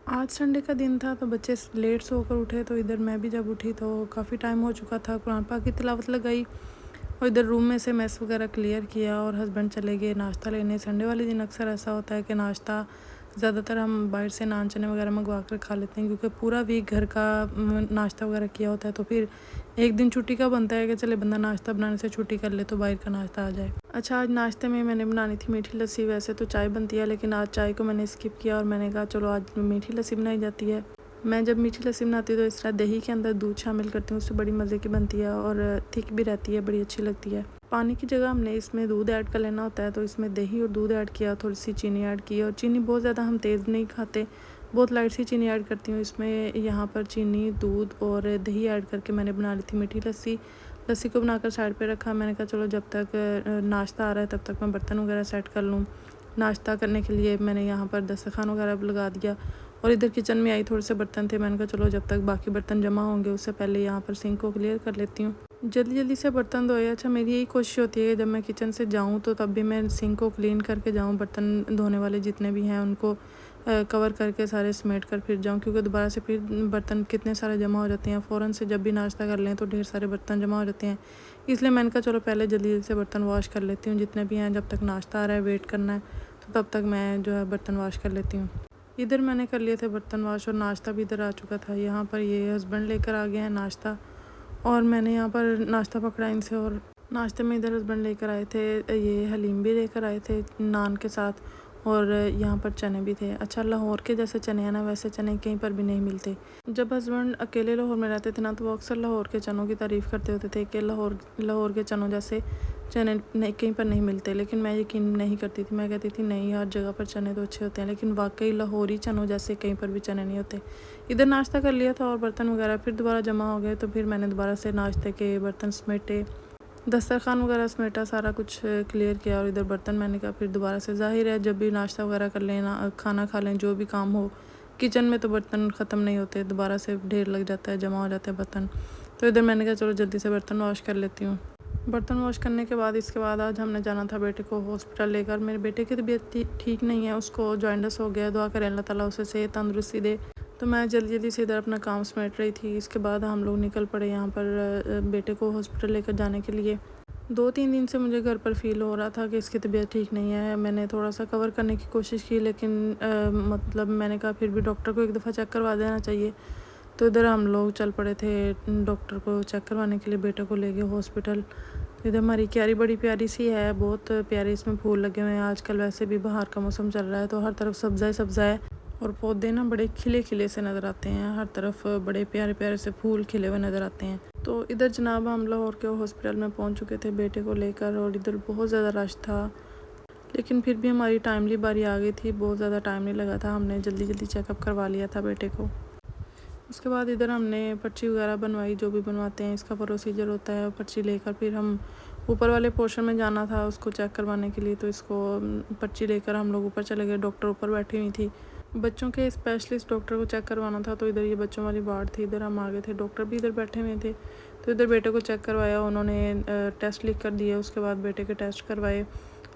आज संडे का दिन था तो बच्चे लेट सोकर उठे, तो इधर मैं भी जब उठी तो काफ़ी टाइम हो चुका था। कुरान पाक की तिलावत लगाई और इधर रूम में से मेस वगैरह क्लियर किया और हस्बैंड चले गए नाश्ता लेने। संडे वाले दिन अक्सर ऐसा होता है कि नाश्ता ज़्यादातर हम बाहर से नान चने वगैरह मंगवा कर खा लेते हैं, क्योंकि पूरा वीक घर का नाश्ता वगैरह किया होता है। तो फिर एक दिन छुट्टी का बनता है कि चले बंदा नाश्ता बनाने से छुट्टी कर ले तो बाहर का नाश्ता आ जाए। अच्छा, आज नाश्ते में मैंने बनानी थी मीठी लस्सी। वैसे तो चाय बनती है, लेकिन आज चाय को मैंने स्किप किया और मैंने कहा चलो आज मीठी लस्सी बनाई जाती है। मैं जब मीठी लस्सी बनाती हूँ तो इस तरह दही के अंदर दूध शामिल करती हूँ, उससे बड़ी मज़े की बनती है और थिक भी रहती है, बड़ी अच्छी लगती है। पानी की जगह हमने इसमें दूध ऐड कर लेना होता है, तो इसमें दही और दूध ऐड किया, थोड़ी सी चीनी ऐड की। और चीनी बहुत ज़्यादा हम तेज़ नहीं खाते, बहुत लाइट सी चीनी ऐड करती हूँ इसमें। यहाँ पर चीनी, दूध और दही ऐड करके मैंने बना ली थी मीठी लस्सी। लस्सी को बनाकर साइड पे रखा। मैंने कहा चलो जब तक नाश्ता आ रहा है तब तक मैं बर्तन वगैरह सेट कर लूँ। नाश्ता करने के लिए मैंने यहाँ पर दस्तरखान वगैरह लगा दिया और इधर किचन में आई, थोड़े से बर्तन थे। मैंने कहा चलो जब तक बाकी बर्तन जमा होंगे उससे पहले यहाँ पर सिंक को क्लियर कर लेती हूँ, जल्दी जल्दी से बर्तन धोए। अच्छा, मेरी यही कोशिश होती है कि जब मैं किचन से जाऊँ तो तब भी मैं सिंक को क्लीन करके जाऊँ, बर्तन धोने वाले जितने भी हैं उनको कवर करके सारे समेट कर फिर जाऊँ, क्योंकि दोबारा से फिर बर्तन कितने सारे जमा हो जाते हैं। फ़ौरन से जब भी नाश्ता कर लें तो ढेर सारे बर्तन जमा हो जाते हैं। इसलिए मैंने कहा चलो पहले जल्दी जल्दी से बर्तन वॉश कर लेती हूँ जितने भी हैं, जब तक नाश्ता आ रहा है वेट करना है तो तब तक मैं जो है बर्तन वॉश कर लेती हूँ। इधर मैंने कर लिए थे बर्तन वॉश और नाश्ता भी इधर आ चुका था। यहाँ पर ये हस्बैंड लेकर आ गए हैं नाश्ता और मैंने यहाँ पर नाश्ता पकड़ा इनसे। और नाश्ते में इधर हस्बैंड लेकर आए थे, ये हलीम भी लेकर आए थे नान के साथ, और यहाँ पर चने भी थे। अच्छा, लाहौर के जैसे चने हैं ना, वैसे चने कहीं पर भी नहीं मिलते। जब हस्बैंड अकेले लाहौर में रहते थे ना, तो वो अक्सर लाहौर के चनों की तारीफ़ करते होते थे कि लाहौर के चनों जैसे चने नहीं कहीं पर नहीं मिलते। लेकिन मैं यकीन नहीं करती थी, मैं कहती थी नहीं, हर जगह पर चने तो अच्छे होते हैं, लेकिन वाकई लाहौरी चनों जैसे कहीं पर भी चने नहीं होते। इधर नाश्ता कर लिया था और बर्तन वगैरह फिर दोबारा जमा हो गए, तो फिर मैंने दोबारा से नाश्ते के बर्तन समेटे, दस्तरखान वगैरह समेटा, सारा कुछ क्लियर किया। और इधर बर्तन मैंने कहा फिर दोबारा से, ज़ाहिर है जब भी नाश्ता वगैरह कर लें ना, खाना खा लें, जो भी काम हो किचन में, तो बर्तन ख़त्म नहीं होते, दोबारा से ढेर लग जाता है, जमा हो जाते हैं बर्तन। तो इधर मैंने कहा चलो जल्दी से बर्तन वॉश कर लेती हूँ। बर्तन वॉश करने के बाद इसके बाद आज हमने जाना था बेटे को हॉस्पिटल लेकर। मेरे बेटे की तबीयत ठीक नहीं है, उसको जॉइंटिस हो गया। दुआ करें अल्लाह ताला उसे सेहत तंदुरुस्ती दे। तो मैं जल्दी जल्दी से इधर अपना काम समेट रही थी। इसके बाद हम लोग निकल पड़े यहाँ पर बेटे को हॉस्पिटल लेकर जाने के लिए। 2-3 दिन से मुझे घर पर फ़ील हो रहा था कि इसकी तबीयत ठीक नहीं है। मैंने थोड़ा सा कवर करने की कोशिश की, लेकिन मतलब मैंने कहा फिर भी डॉक्टर को एक दफ़ा चेक करवा देना चाहिए। तो इधर हम लोग चल पड़े थे डॉक्टर को चेक करवाने के लिए, बेटे को ले गए हॉस्पिटल। इधर हमारी क्यारी बड़ी प्यारी सी है, बहुत प्यारे इसमें फूल लगे हुए हैं। आजकल वैसे भी बाहर का मौसम चल रहा है तो हर तरफ सब्ज़ा ही सब्ज़ा है और पौधे ना बड़े खिले खिले से नज़र आते हैं, हर तरफ बड़े प्यारे प्यारे से फूल खिले हुए नज़र आते हैं। तो इधर जनाब हम लाहौर के हॉस्पिटल में पहुंच चुके थे बेटे को लेकर, और इधर बहुत ज़्यादा रश था, लेकिन फिर भी हमारी टाइमली बारी आ गई थी। बहुत ज़्यादा टाइम नहीं लगा था, हमने जल्दी जल्दी चेकअप करवा लिया था बेटे को। उसके बाद इधर हमने पर्ची वगैरह बनवाई, जो भी बनवाते हैं इसका प्रोसीजर होता है। पर्ची लेकर फिर हम ऊपर वाले पोर्शन में जाना था उसको चेक करवाने के लिए, तो इसको पर्ची लेकर हम लोग ऊपर चले गए। डॉक्टर ऊपर बैठी हुई थी, बच्चों के स्पेशलिस्ट डॉक्टर को चेक करवाना था, तो इधर ये बच्चों वाली वार्ड थी, इधर हम आ गए थे। डॉक्टर भी इधर बैठे हुए थे, तो इधर बेटे को चेक करवाया, उन्होंने टेस्ट लिख कर दिए। उसके बाद बेटे के टेस्ट करवाए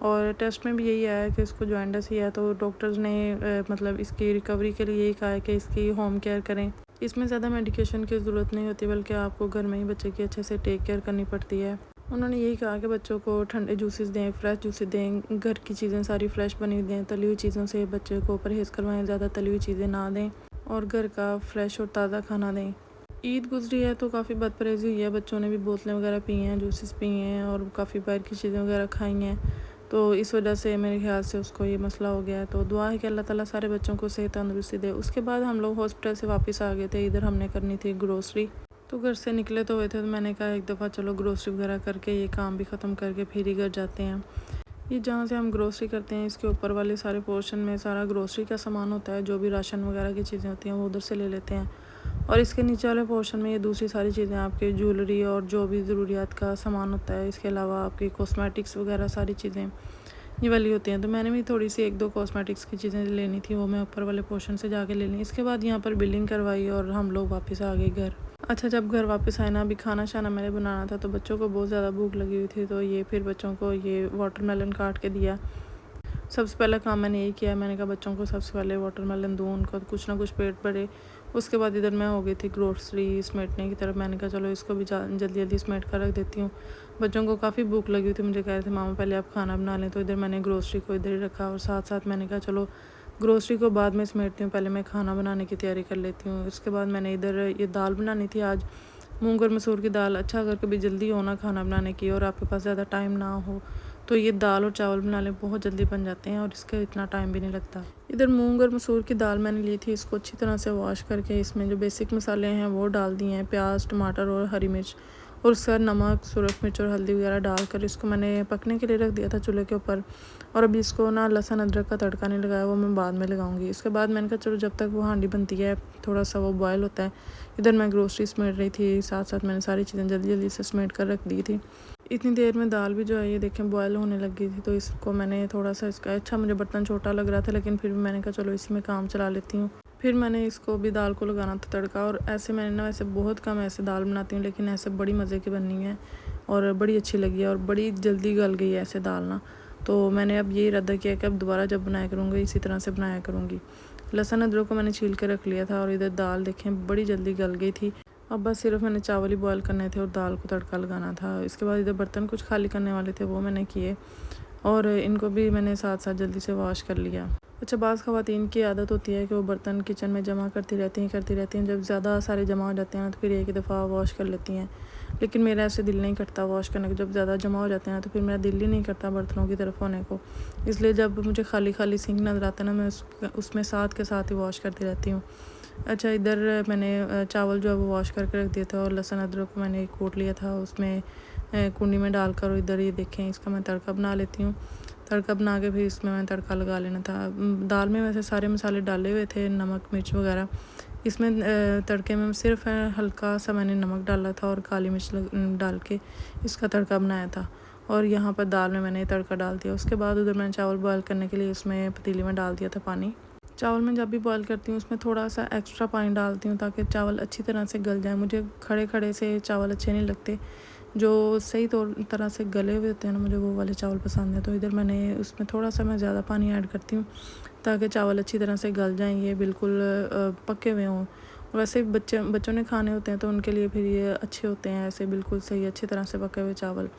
और टेस्ट में भी यही आया कि इसको जॉइंटिस ही है। तो डॉक्टर्स ने मतलब इसकी रिकवरी के लिए यही कहा है कि इसकी होम केयर करें। इसमें ज़्यादा मेडिकेशन की ज़रूरत नहीं होती, बल्कि आपको घर में ही बच्चे की अच्छे से टेक केयर करनी पड़ती है। उन्होंने यही कहा कि बच्चों को ठंडे जूसेस दें, फ्रेश जूसेस दें, घर की चीज़ें सारी फ्रेश बनी हुई दें, तली हुई चीज़ों से बच्चे को परहेज़ करवाएं, ज़्यादा तली हुई चीज़ें ना दें और घर का फ्रेश और ताज़ा खाना दें। ईद गुजरी है तो काफ़ी बदपरहेज़ी हुई है, बच्चों ने भी बोतलें वगैरह पी हैं, जूसेस पी हैं और काफ़ी बाहर की चीज़ें वगैरह खाई हैं। तो इस वजह से मेरे ख्याल से उसको ये मसला हो गया है। तो दुआ है कि अल्लाह ताला सारे बच्चों को सेहत तंदुरुस्ती दे। उसके बाद हम लोग हॉस्पिटल से वापस आ गए थे। इधर हमने करनी थी ग्रोसरी, तो घर से निकले तो हुए थे, तो मैंने कहा एक दफ़ा चलो ग्रोसरी वगैरह करके ये काम भी ख़त्म करके फिर ही घर जाते हैं। ये जहाँ से हम ग्रोसरी करते हैं इसके ऊपर वाले सारे पोर्शन में सारा ग्रोसरी का सामान होता है, जो भी राशन वगैरह की चीज़ें होती हैं वो उधर से ले लेते हैं। और इसके नीचे वाले पोर्शन में ये दूसरी सारी चीज़ें, आपके ज्वेलरी और जो भी ज़रूरियात का सामान होता है, इसके अलावा आपकी कॉस्मेटिक्स वगैरह सारी चीज़ें ये वाली होती हैं। तो मैंने भी थोड़ी सी 1-2 कॉस्मेटिक्स की चीज़ें लेनी थी, वो मैं ऊपर वाले पोर्शन से जाके ले ली। इसके बाद यहाँ पर बिलिंग करवाई और हम लोग वापस आ गए घर। अच्छा, जब घर वापस आए ना, अभी खाना शाना मैंने बनाना था, तो बच्चों को बहुत ज़्यादा भूख लगी हुई थी, तो ये फिर बच्चों को ये वाटरमेलन काट के दिया। सबसे पहला काम मैंने यही किया, मैंने कहा बच्चों को सबसे पहले वाटरमेलन दूँ, उनको कुछ ना कुछ पेट भरे। उसके बाद इधर मैं हो गई थी ग्रोसरी समेटने की तरफ। मैंने कहा चलो इसको भी जल्दी जल्दी समेट कर रख देती हूँ। बच्चों को काफ़ी भूख लगी हुई थी, मुझे कह रहे थे मामा पहले आप खाना बना लें, तो इधर मैंने ग्रोसरी को इधर ही रखा और साथ साथ मैंने कहा चलो ग्रोसरी को बाद में समेटती हूँ, पहले मैं खाना बनाने की तैयारी कर लेती हूँ। उसके बाद मैंने इधर ये दाल बनानी थी आज, मूंग और मसूर की दाल। अच्छा अगर कभी जल्दी हो ना खाना बनाने की और आपके पास ज़्यादा टाइम ना हो तो ये दाल और चावल बना लें, बहुत जल्दी बन जाते हैं और इसका इतना टाइम भी नहीं लगता। इधर मूंग और मसूर की दाल मैंने ली थी, इसको अच्छी तरह से वॉश करके इसमें जो बेसिक मसाले हैं वो डाल दिए हैं, प्याज, टमाटर और हरी मिर्च, और उसके बाद नमक, सुरख मिर्च और हल्दी वगैरह डालकर इसको मैंने पकने के लिए रख दिया था चूल्हे के ऊपर। और अभी इसको ना लहसुन अदरक का तड़का नहीं लगाया, वो मैं बाद में लगाऊंगी। इसके बाद मैंने कहा चलो जब तक वो हांडी बनती है, थोड़ा सा वो बॉयल होता है, इधर मैं ग्रोसरी समेट रही थी, साथ साथ मैंने सारी चीज़ें जल्दी जल्दी से समेट कर रख दी थी। इतनी देर में दाल भी जो है ये देखें बॉयल होने लग गई थी, तो इसको मैंने थोड़ा सा इसका, अच्छा मुझे बर्तन छोटा लग रहा था लेकिन फिर भी मैंने कहा चलो इसी में काम चला लेती हूँ। फिर मैंने इसको भी दाल को लगाना था तड़का। और ऐसे मैंने ना वैसे बहुत कम ऐसे दाल बनाती हूँ, लेकिन ऐसे बड़ी मज़े की बननी है और बड़ी अच्छी लगी है और बड़ी जल्दी गल गई है ऐसे दाल ना। तो मैंने अब ये इरादा किया कि अब दोबारा जब बनाया करूँगी इसी तरह से बनाया करूँगी। लहसुन अदरक को मैंने छील के रख लिया था और इधर दाल देखें बड़ी जल्दी गल गई थी। अब बस सिर्फ मैंने चावल ही बॉयल करने थे और दाल को तड़का लगाना था। इसके बाद इधर बर्तन कुछ खाली करने वाले थे, वो मैंने किए और इनको भी मैंने साथ साथ जल्दी से वॉश कर लिया। अच्छा बाज़ ख़वातीन की आदत होती है कि वो बर्तन किचन में जमा करती रहती हैं। जब ज़्यादा सारे जमा हो जाते हैं ना तो फिर एक ही दफ़ा वॉश कर लेती हैं, लेकिन मेरा ऐसे दिल नहीं करता वॉश करने का। जब ज़्यादा जमा हो जाते हैं ना तो फिर मेरा दिल ही नहीं करता बर्तनों की तरफ होने को। इसलिए जब मुझे खाली खाली सिंक नज़र आता है ना, मैं उसमें साथ के साथ ही वॉश करती रहती हूँ। अच्छा इधर मैंने चावल जो है वो वॉश करके रख दिया था और लहसुन अदरक को मैंने कूट लिया था उसमें कुंडी में डालकर। और इधर ये देखें इसका मैं तड़का बना लेती हूँ। तड़का बना के फिर इसमें मैं तड़का लगा लेना था। दाल में वैसे सारे मसाले डाले हुए थे, नमक मिर्च वगैरह। इसमें तड़के में सिर्फ हल्का सा मैंने नमक डाला था और काली मिर्च डाल के इसका तड़का बनाया था। और यहाँ पर दाल में मैंने तड़का डाल दिया। उसके बाद उधर मैंने चावल बॉयल करने के लिए उसमें पतीली में डाल दिया था पानी। चावल मैं जब भी बॉयल करती हूँ उसमें थोड़ा सा एक्स्ट्रा पानी डालती हूँ ताकि चावल अच्छी तरह से गल जाए। मुझे खड़े खड़े से चावल अच्छे नहीं लगते, जो सही तरह से गले हुए होते हैं ना, मुझे वो वाले चावल पसंद है। तो इधर मैंने उसमें थोड़ा सा मैं ज़्यादा पानी ऐड करती हूँ ताकि चावल अच्छी तरह से गल जाएँ, ये बिल्कुल पके हुए हों। वैसे बच्चों ने खाने होते हैं तो उनके लिए फिर ये अच्छे होते हैं, ऐसे बिल्कुल सही अच्छी तरह से पके हुए चावल।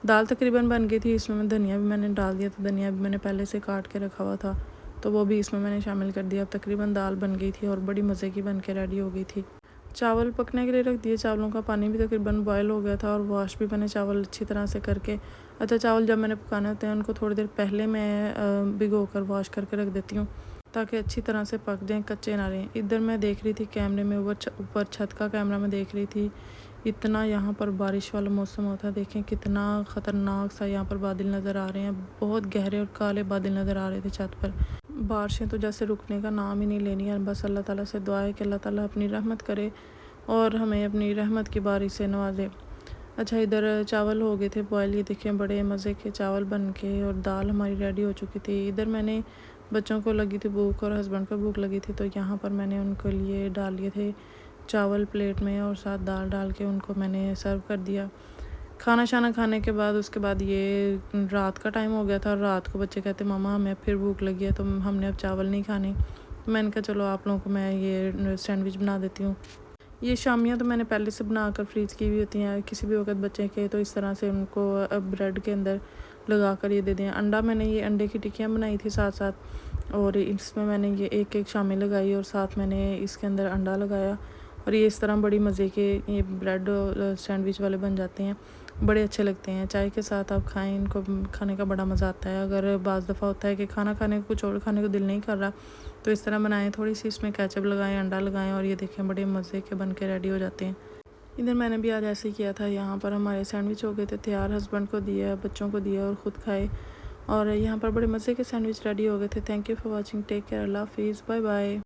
दाल तकरीबन बन गई थी। इसमें मैं धनिया भी मैंने डाल दिया था, धनिया भी मैंने पहले से काट के रखा हुआ था तो वो भी इसमें मैंने शामिल कर दिया। अब तकरीबन दाल बन गई थी और बड़ी मज़े की बन के रेडी हो गई थी। चावल पकने के लिए रख दिए, चावलों का पानी भी तकरीबन बॉयल हो गया था और वॉश भी मैंने चावल अच्छी तरह से करके। अच्छा चावल जब मैंने पकाने होते हैं उनको थोड़ी देर पहले मैं भिगो कर वॉश करके रख देती हूँ ताकि अच्छी तरह से पक जाएँ, कच्चे ना रहें। इधर मैं देख रही थी कैमरे में, ऊपर छत का कैमरा में देख रही थी, इतना यहाँ पर बारिश वाला मौसम होता है। देखें कितना ख़तरनाक सा यहाँ पर बादल नज़र आ रहे हैं, बहुत गहरे और काले बादल नज़र आ रहे थे छत पर। बारिशें तो जैसे रुकने का नाम ही नहीं लेनी है। बस अल्लाह ताला से दुआ है कि अल्लाह ताला अपनी रहमत करे और हमें अपनी रहमत की बारिश से नवाजे। अच्छा इधर चावल हो गए थे बॉयल, ये देखें बड़े मज़े के चावल बन के और दाल हमारी रेडी हो चुकी थी। इधर मैंने बच्चों को लगी थी भूख और हस्बैंड को भूख लगी थी, तो यहाँ पर मैंने उनके लिए डाल लिए थे चावल प्लेट में और साथ दाल डाल के उनको मैंने सर्व कर दिया। खाना शाना खाने के बाद उसके बाद ये रात का टाइम हो गया था और रात को बच्चे कहते मामा हमें फिर भूख लगी है तो हमने अब चावल नहीं खाने। मैंने कहा चलो आप लोगों को मैं ये सैंडविच बना देती हूँ। ये शामियाँ तो मैंने पहले से बना कर फ्रीज़ की हुई होती हैं, किसी भी वक्त बच्चे के तो इस तरह से उनको ब्रेड के अंदर लगा कर ये दे दें। अंडा मैंने ये अंडे की टिक्कियाँ बनाई थी साथ साथ, और इसमें मैंने ये एक एक शामी लगाई और साथ मैंने इसके अंदर अंडा लगाया और ये इस तरह बड़ी मज़े के ये ब्रेड सैंडविच वाले बन जाते हैं, बड़े अच्छे लगते हैं। चाय के साथ आप खाएं, इनको खाने का बड़ा मज़ा आता है। अगर बाज़ दफ़ा होता है कि खाना खाने को कुछ और खाने को दिल नहीं कर रहा तो इस तरह बनाएं, थोड़ी सी इसमें केचप लगाएं, अंडा लगाएं और ये देखें बड़े मज़े के बन के रेडी हो जाते हैं। इधर मैंने भी आज ऐसे ही किया था। यहाँ पर हमारे सैंडविच हो गए थे तैयार, हस्बैंड को दिया, बच्चों को दिया और ख़ुद खाए और यहाँ पर बड़े मज़े के सैंडविच रेडी हो गए थे। Thank you for watching, take care, अल्लाह हाफिज़, बाय बाय।